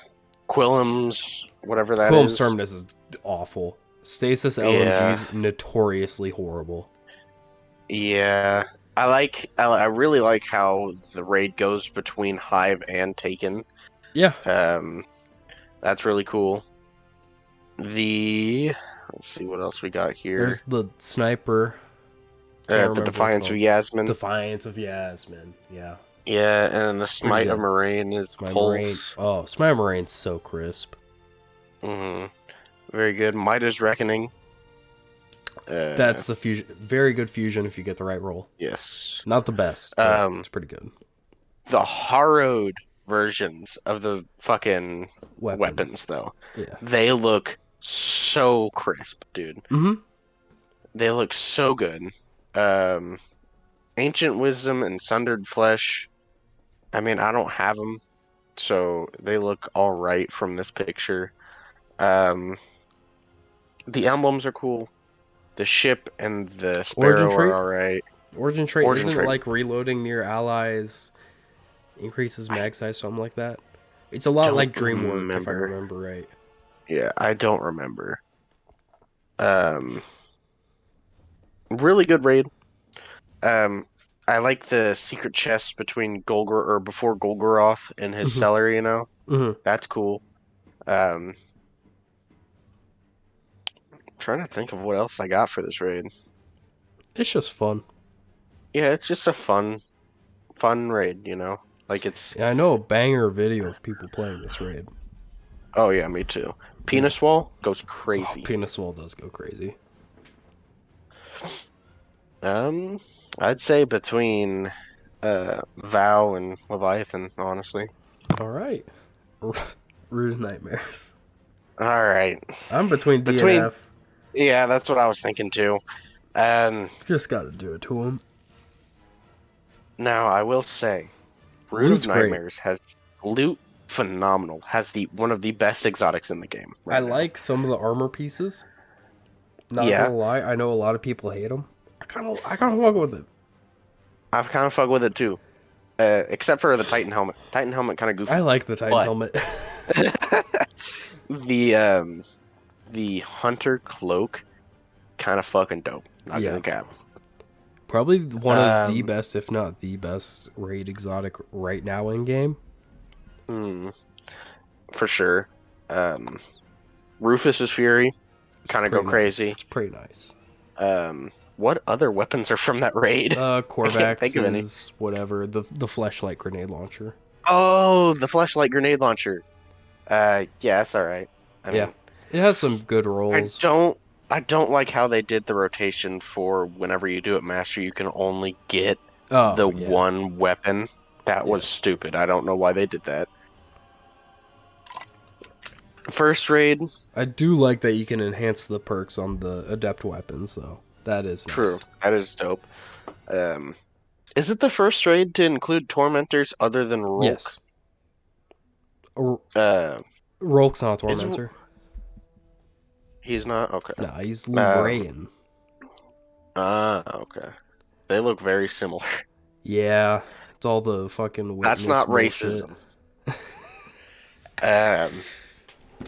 Quillum's, whatever that Quilm's is. Terminus is awful. Stasis Yeah. LMG's notoriously horrible. Yeah. I really like how the raid goes between Hive and Taken. Yeah. That's really cool. Let's see what else we got here. There's the sniper. Can't The remember what it's Defiance of called. Yasmin. Defiance of Yasmin. Yeah. Yeah, and the Pretty Smite of good. Moraine is Smite Moraine. Pulse. Oh, Smite Moraine's so crisp. hmm Very good. Midas Reckoning. That's the fusion. Very good fusion if you get the right roll. Yes. Not the best, but Um, it's pretty good. the harrowed versions of the fucking weapons though. Yeah. They look so crisp, dude. Mm-hmm. They look so good. Um, Ancient Wisdom and Sundered Flesh. I mean, I don't have them, so they look all right from this picture. The emblems are cool. The ship and the Origin sparrow trait? are all right. Origin trait Origin isn't trait. it like reloading near allies increases mag size, something like that? It's a lot like Dream Work, if I remember right. Yeah, I don't remember. Really good raid. I like the secret chest between before Golgoroth and his Mm-hmm. cellar, you know? Mm-hmm. That's cool. Um, trying to think of what else I got for this raid. It's just fun. Yeah, it's just a fun raid, you know? Like it's Yeah, I know a banger video of people playing this raid. oh yeah, me too. Yeah. Penis wall goes Oh, crazy. Penis Wall does go crazy. Um, I'd say between Vow and Leviathan, honestly. All right. Rude Nightmares. All right. I'm between D and Between F. yeah, that's what I was thinking too. Just gotta do it to him. Now I will say, Brood of Loot's great. Nightmares has loot phenomenal. Has the one of the best exotics in the game I right now. like some of the armor pieces. Not Yeah, gonna lie, I know a lot of people hate them. I kind of fuck with it. I've kind of fucked with it too. Except for the Titan helmet. Titan helmet kind of goofy. I like the Titan But helmet. the the hunter cloak kind of fucking dope. Not Yeah. gonna cap. Probably one of the Um, best, if not the best, raid exotic right now in game. hmm, for sure. Rufus's Fury kind of go Pretty nice. crazy. It's pretty nice. What other weapons are from that raid? I can't think of any. Corvax's whatever, the fleshlight grenade launcher. Oh, the flashlight grenade launcher. Yeah, that's all right. I Yeah. mean, It has some good I rolls. don't I don't like how they did the rotation for whenever you do it master, you can only get Oh, the yeah. one weapon. That was stupid. I don't know why they did that. First raid, I do like that you can enhance the perks on the adept weapons, though. That is true. nice. That is dope. Um, is it the first raid to include tormentors other than Rolk? Yes. Uh, Rolk's not a is tormentor. he's not okay. Nah, he's Librarian. Okay. They look very similar. Yeah. It's all the fucking witness That's not bullshit. racism. Um,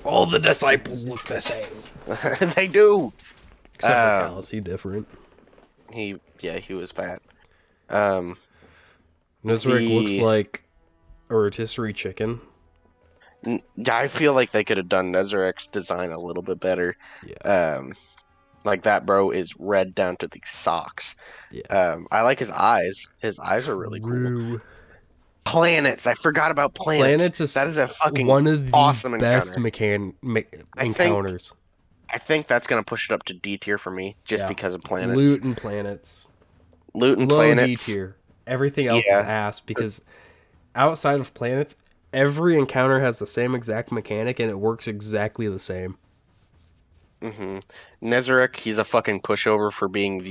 All the disciples look the same. they do. Except for Callus, he different. He was bad. Nizarek looks like a rotisserie chicken. I feel like they could have done Nezarek's design a little bit better. Yeah. Like that bro is red down to the socks. Yeah. I like his eyes. His eyes are really cool. True. Planets. I forgot about planets. Planets is that is a fucking one of the awesome best encounter. encounters. I think that's gonna push it up to D tier for me, just because of planets. Loot and planets. Loot and Low planets. D tier. Everything else Yeah. is ass because outside of planets, every encounter has the same exact mechanic and it works exactly the same. Nezarek, he's a fucking pushover for being,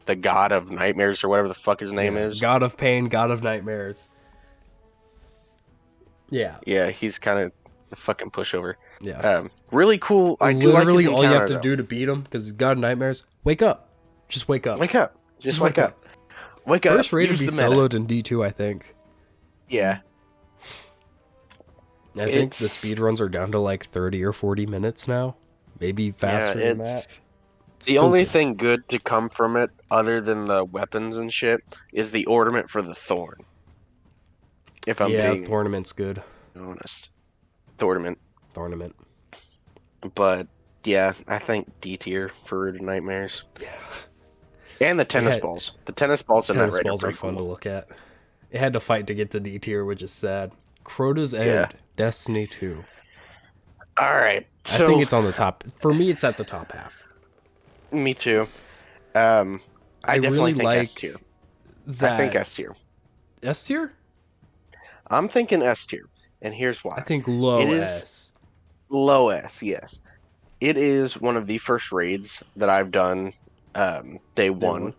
the god of nightmares or whatever the fuck his name is. God of pain, god of nightmares. Yeah. Yeah, he's kind of a fucking pushover. Yeah. Really cool. I do like Literally his all you have encounter, to do to beat him because he's god of nightmares. Wake up. Just wake up. Wake up. Just wake up. Wake up. First raid to Use be the meta. soloed in D2, I think. Yeah. I think the speed runs are down to like 30 or 40 minutes now. Maybe faster than that. The only thing good to come from it, other than the weapons and shit, is the ornament for the thorn. If I'm being Tournament's good. honest. Tournament. But yeah, I think D tier for Root of Nightmares. Yeah. And the tennis balls. The tennis balls in that raid balls are fun to look at. It had to fight to get to D tier, which is sad. Crota's End, Destiny 2. Alright. So, I think it's on the top. For me, it's at the top half. Me too. I definitely really think like S tier. that. I think S tier. S tier? I'm thinking S tier, and here's why. I think low It is S. low S, yes. It is one of the first raids that I've done day one.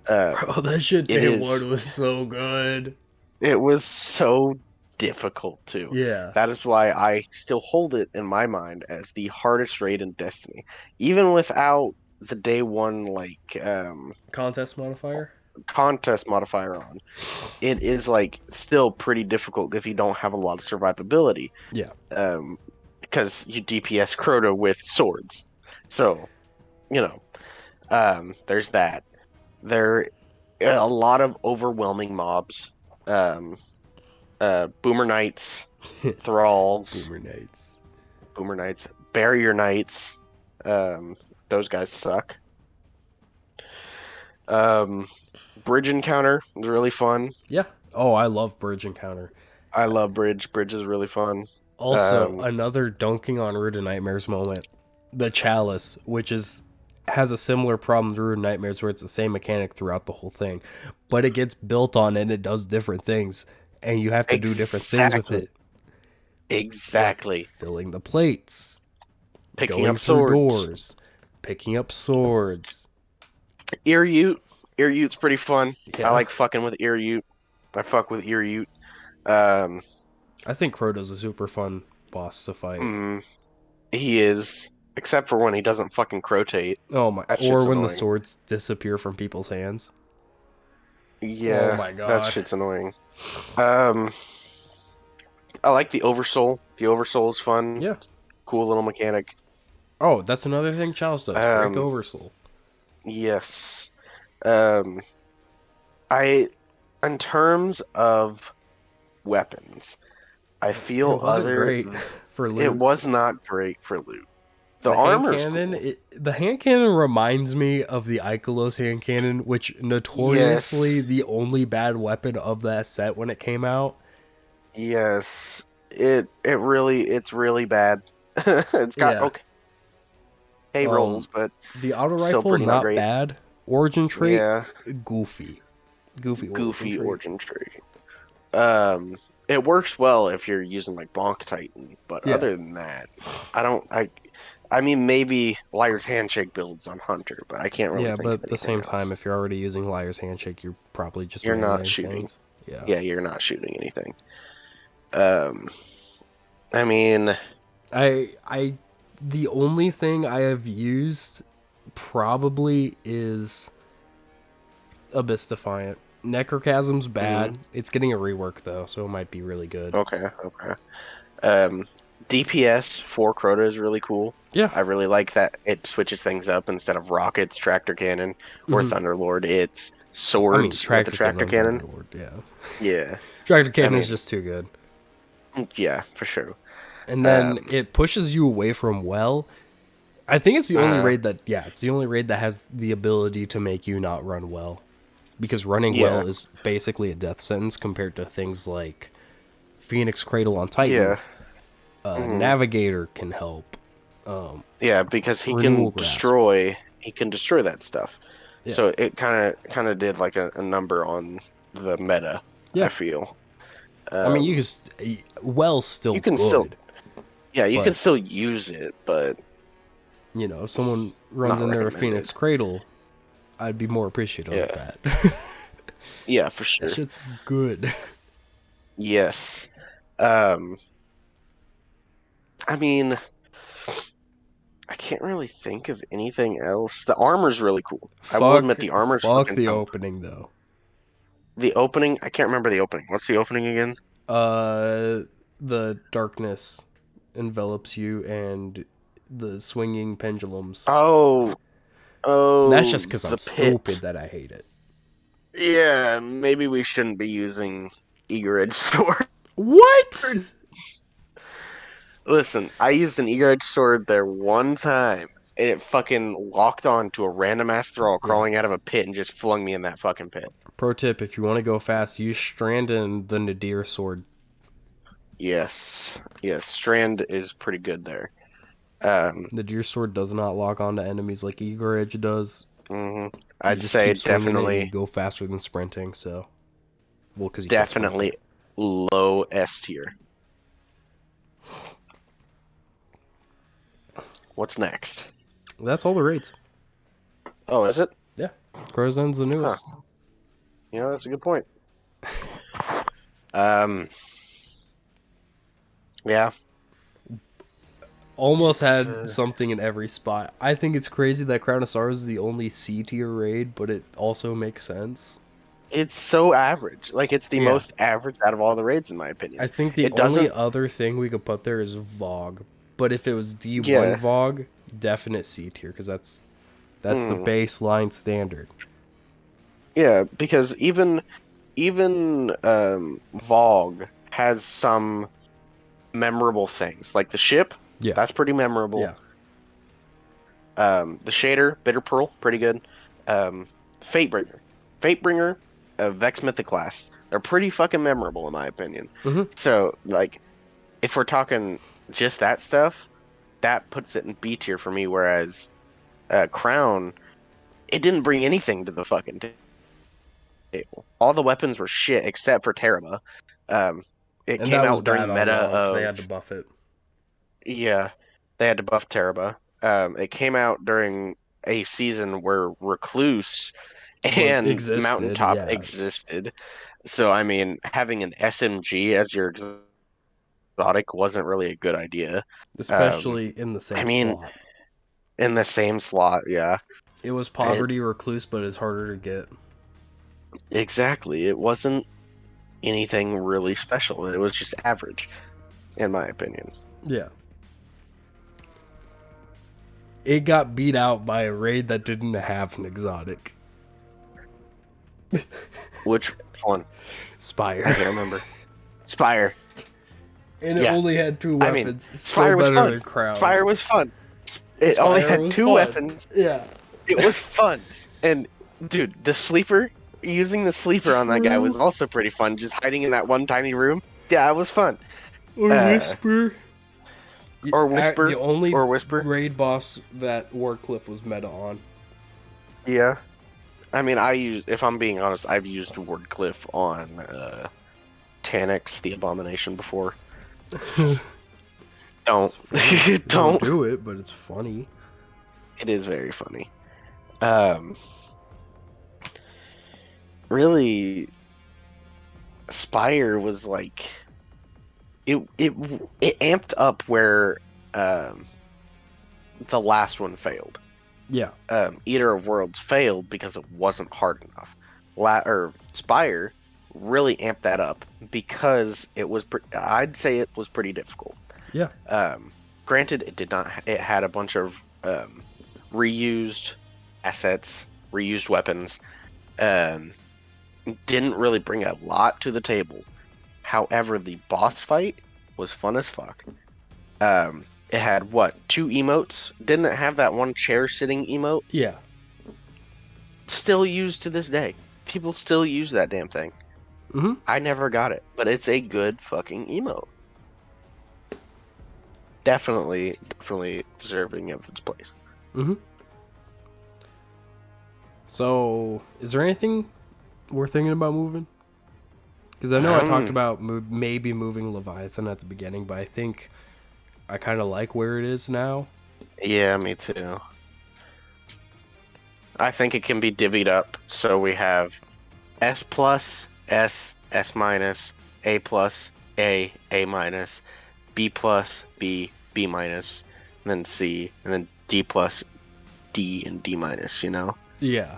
Bro, that shit day one was so good. It was so difficult too. Yeah. That is why I still hold it in my mind as the hardest raid in Destiny. Even without the day one Contest modifier on. It is still pretty difficult if you don't have a lot of survivability. Yeah. Because you DPS Crota with swords. So, there's that. There are a lot of overwhelming mobs. Boomer Knights, Thralls, Boomer Knights, Barrier Knights, Those guys suck. Bridge encounter is really fun. Yeah. Oh, I love bridge encounter. I love bridge. Bridge is really fun. Also, another dunking on Root of Nightmares moment. The Chalice, which has a similar problem to Root of Nightmares, where it's the same mechanic throughout the whole thing, but it gets built on and it does different things, and you have to do different things with it. Exactly. Like filling the plates, Picking going up through swords. doors, picking up swords. Ear Ute. Ear Ute's pretty fun. Yeah. I like fucking with Ear Ute. I fuck with Ear Ute. I think Crota's a super fun boss to fight. He is. Except for when he doesn't fucking crotate. Oh my! That Or shit's when annoying. the swords disappear from people's hands. Yeah. Oh my god. That shit's annoying. I like the Oversoul. The Oversoul is fun. Yeah. Cool little mechanic. Oh, that's another thing Chalice does. Break Oversoul. Yes. In terms of weapons, I feel It wasn't great for loot. It was not great for loot. The hand armor's cannon, cool. The hand cannon reminds me of the Ikelos hand cannon, which notoriously the only bad weapon of that set when it came out. Yes, it's really bad. It's got okay rolls, but the auto still rifle pretty not great. bad. Origin trait, Yeah. goofy Origin trait. It works well if you're using like Bonk Titan, but other than that, I mean maybe Liar's Handshake builds on Hunter, but I can't really. Yeah, think but of at the same else. time, if you're already using Liar's Handshake, you're probably just not shooting. Things. Yeah. Yeah, you're not shooting anything. I mean, the only thing I have used probably is Abyss Defiant. Necrochasm's bad. It's getting a rework though, so it might be really good. Okay. DPS for Crota is really cool. Yeah. I really like that it switches things up. Instead of rockets, tractor cannon, or Thunderlord, it's swords with the tractor cannon. Thunderlord, yeah. Tractor cannon is just too good. Yeah, for sure. And then it pushes you away from well. I think it's the only raid that has the ability to make you not run well. Because running well is basically a death sentence compared to things like Phoenix Cradle on Titan. Navigator can help. Because he can destroy that stuff. Yeah. So it kind of did like a number on the meta. I feel. I mean, you can well's still you can good. Still, you can still use it, but you know, if someone runs in there a Phoenix Cradle, I'd be more appreciative of that. Yeah, for sure. That shit's good. Yes. I mean, I can't really think of anything else. The armor's really cool. I will admit the armor's fucking the dope. opening though. The opening? I can't remember the opening. What's the opening again? The darkness envelops you and the swinging pendulums. Oh. That's just because I'm stupid that I hate it. Yeah, maybe we shouldn't be using Eager Edge Sword. What? Listen, I used an Eager Edge Sword there one time. It fucking locked on to a random ass thrall crawling out of a pit and just flung me in that fucking pit. Pro tip, if you want to go fast, use Strand and the Nadir sword. Yes, Strand is pretty good there. Nadir sword does not lock on to enemies like Eager Edge does. I'd say definitely go faster than sprinting. So, because definitely low S tier. What's next? That's all the raids. Oh, is it? Yeah, Crozen's the newest. Huh. You know, that's a good point. Yeah. Almost had something in every spot. I think it's crazy that Crown of Stars is the only C tier raid, but it also makes sense. It's so average. Like, it's the most average out of all the raids, in my opinion. I think the only other thing we could put there is Vogue. But if it was D1 Vogue, definite C tier, because that's the baseline standard. Yeah, because even Vogue has some memorable things. Like the ship, that's pretty memorable. The Shader, Bitter Pearl, pretty good. Um, Fatebringer, Fatebringer, Vex Mythic class. They're pretty fucking memorable in my opinion. Mm-hmm. So like, if we're talking just that stuff, that puts it in B tier for me. Whereas Crown, it didn't bring anything to the fucking table. All the weapons were shit except for Teraba. It And came that was out bad during all meta along, 'cause they of had to buff it. yeah, they had to buff Teraba. It came out during a season where Recluse Was and existed, Mountaintop yeah. existed. So I mean, having an SMG as your exotic wasn't really a good idea. Um, Especially in the I same mean, slot. in the same slot, yeah. It was It, Poverty Recluse, but it's harder to get. exactly. It wasn't anything really special. It was just average, in my opinion. Yeah. It got beat out by a raid that didn't have an exotic. Which one? Spire. I can't remember. Spire. And it Yeah. only had two I mean, weapons. Still Spire was better fun. than Crown. Spire was fun. It only Spire had was two fun. weapons. Yeah. It was fun. And dude, the sleeper, using the sleeper on that guy was True. also pretty fun. Just hiding in that one tiny room. Yeah, it was fun. Or Uh, Whisper. or Whisper. The only Or Whisper. raid boss that Wardcliff was meta on. Yeah. I mean, if I'm being honest, I've used Wardcliff on Tanix, the Abomination, before. Don't. Don't Don't. do it, but it's funny. It is very funny. Um, really, Spire was like it amped up where um, the last one failed. Yeah. Eater of Worlds failed because it wasn't hard enough. Or Spire really amped that up because it was. I'd say it was pretty difficult. Yeah. Granted, it did not. It had a bunch of reused assets, reused weapons. Didn't really bring a lot to the table. However, the boss fight was fun as fuck. It had what, 2 emotes? Didn't it have that one chair sitting emote? Yeah. Still used to this day. People still use that damn thing. Mm-hmm. I never got it, but it's a good fucking emote. Definitely deserving of its place. Mm-hmm. So, is there anything we're thinking about moving? Because I know I talked about maybe moving Leviathan at the beginning, but I think I kind of like where it is now. Yeah, me too. I think it can be divvied up so we have S plus, S, S minus, A plus, A minus, B plus, B, B minus, and then C, and then D plus, D, and D minus, you know? Yeah.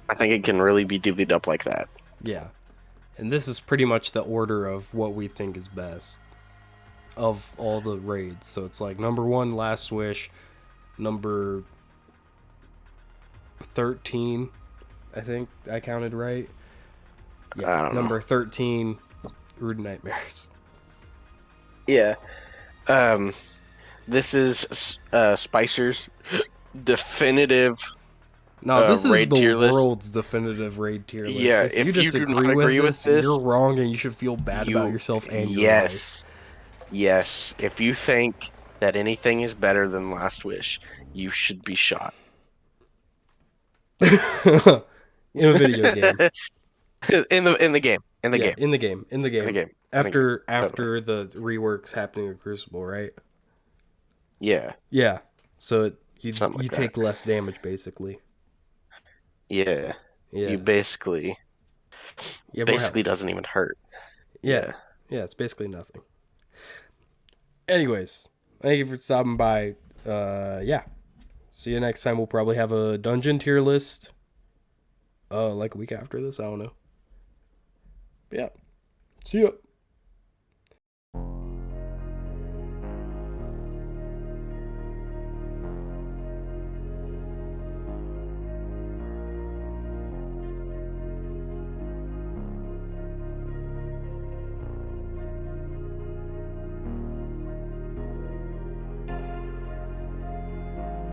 I think it can really be divvied up like that. Yeah. And this is pretty much the order of what we think is best of all the raids. So it's like number 1, Last Wish, number 13, I think I counted right. I don't know. Number 13, Rude Nightmares. Yeah. This is Spycer's definitive No, this is raid the tier list. world's definitive raid tier list. Yeah, if you do disagree not agree with this, you're wrong, and you should feel bad about yourself and your life. Yes. If you think that anything is better than Last Wish, you should be shot. In a video game. in the game. In the game. After the reworks happening in Crucible, right? Yeah. Yeah. So you Like take less damage, basically. Yeah. Yeah. You basically doesn't even hurt. Yeah. Yeah, it's basically nothing. Anyways, thank you for stopping by. Yeah. See you next time. We'll probably have a dungeon tier list. Like a week after this, I don't know. But yeah. See ya.